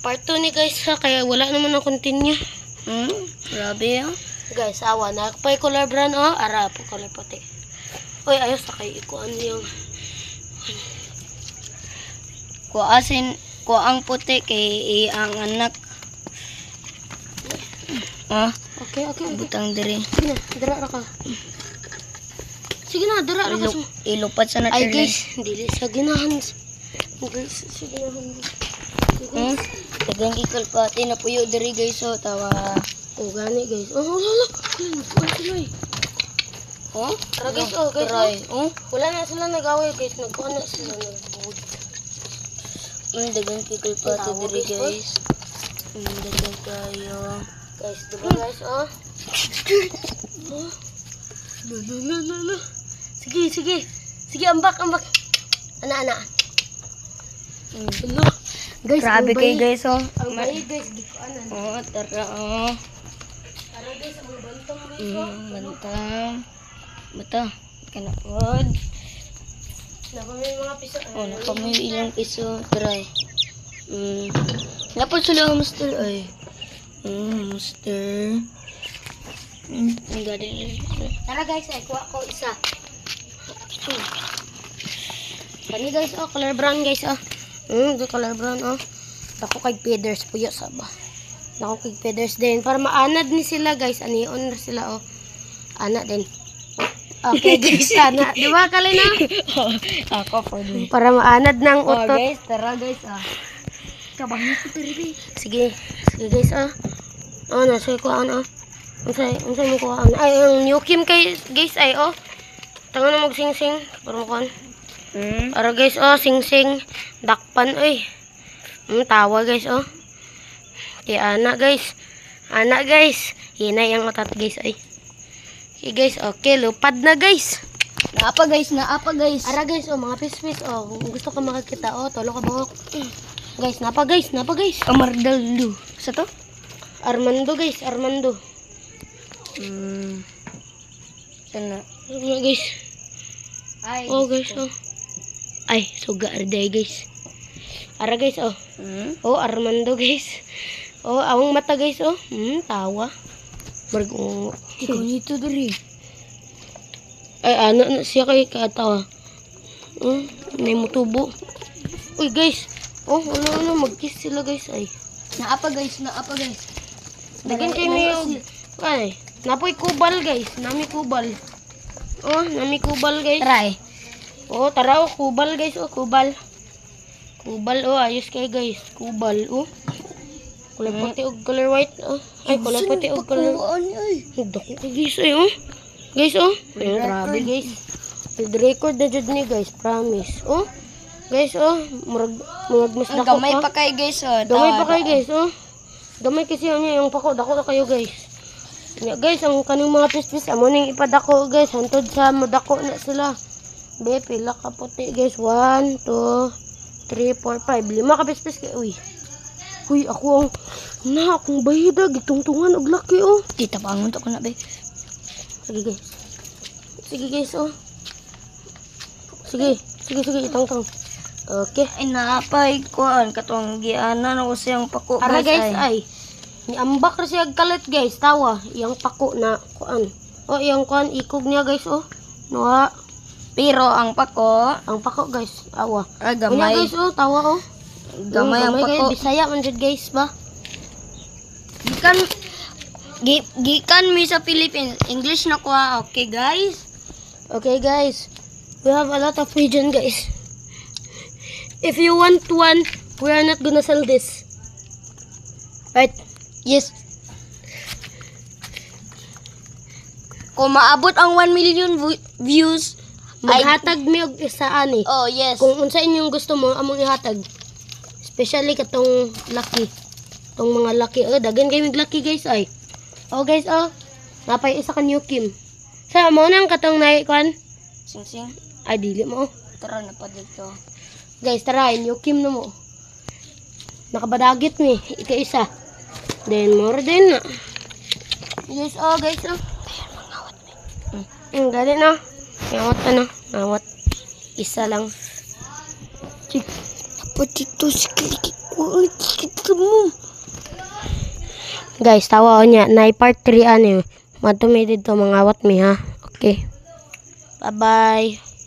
Part 2 ni guys ha, kaya wala naman ang continue. Grabe ah. Guys, awa na. Pay color brown ara po color puti. Uy, ayos na kayo ikuan yung Kuang puti kay ang anak. Okay. Butang diri. Sige na, dara ra ka. Sige na, dara ra ka. Ilupat sa Ay natin. guys, dili sa ginahan. Guys, sa ginahan. Dagang gikol pati na puyo diri guys so tawa. Gani guys. Lala. Tara guys, guys. Wala na sila nag-away guys. Nagkuhan na sila nag-bood. Dagang gikol pati diri guys. Dagang kayo. Guys, diba guys, Sige, ambak. Ana. Guys, Grabe kay guys oh. Ang bayi guys, gikuanan. Tara Tara guys, ang bantong guys, Bata. Kanapod. Napamay mga piso. Napamay ilang piso. Try. Napod sila ang master ay. Master. Tara guys, ay kuha ko isa. Kani guys, color brown guys, the color brown, Dako kay feathers puyo saba. Dako kay feathers din para maanad ni sila guys, anion na sila Ana din. Okay guys, ana. Di ba kalina? Ako for me. Para maanad ng utot. Guys, tara guys Kabangin ko diri. Sige guys, nasa ko Unsay mo kuhaan? Ay, ang new kim kay guys ay Tango na mag-sing-sing para mo kuhaan. Para guys, sing-sing dakpan tawa guys, Kaya ana guys. Hinay ang otat guys ay. Okay guys, okay, lupad na guys. Naapa guys. Ara guys, mga pispis, kung gusto ka makakita, tolo ka buhok. Guys, napa guys. Amardaldo. Sa to? Armando guys, Sana. Guys. Ay. Guys, Ay, suga arday guys. Ara guys, Armando guys. Awang mata guys, tawa. Margo. Ikaw nito diri. Ay, na siya kay katawa. May mutubo. Uy guys. Mag-kiss sila guys ay. Naapa guys. Dagan kay may ay, napoy kubal guys. Nami kubal. Nami kubal guys. Try. Tara kubal guys, kubal. Kubal ayos kay guys. Kubal kulay puti og color white Ay kulay puti og color. Dako kay guys ay Guys grabe guys. Record na jud ni guys, promise. Guys murag mas dako. Gamay pa kay guys Gamay pa kay guys Gamay kasi yung pako dako na kayo guys. Guys, ang kaning mga pispis amo ning ipadako guys, hantod sa modako na sila. Pila ka puti guys. 1, 2, 3, 4, 5. 5 ka pispis kay Uy, akong bayida gitungtungan og laki Kita pa ang ko na be. Sige guys Sige, itang-tang. Okay. Ay naapay kuan katong gianan ako siyang pako Ara guys ay. Niambak ra siya kalit guys, tawa. Iyang pako na kuan. Iyang kuan ikog niya guys Nuha. Pero ang pako guys, awa. Gamay. Guys tawa Gamay ang pako. Bisaya man jud guys ba? Gikan mi sa Philippines. English na ko Okay guys. Okay guys. We have a lot of pigeon guys. If you want one, we are not gonna sell this. Right? Yes. Kung maabot ang 1 million views, maghatag mi og isa ani. Yes. Kung unsa inyong gusto mo, among ihatag. Especially katong laki. Tong mga laki. Dagan kay mig laki guys ay. Guys, napay isa ka new kim. Sa mo nang katong naikuan? Sing. Ay dili mo. Tara na pa dito. Guys, tara, new kim na mo. Nakabadagit ni, ika-isa. Then more din na. Guys, guys. Gani na. Ngawat. Isa lang. Chik. Patito sikit ko mo. Guys, tawa ko niya. Na part 3 ano. Matumidid to mga wat mi ha. Okay. Bye-bye.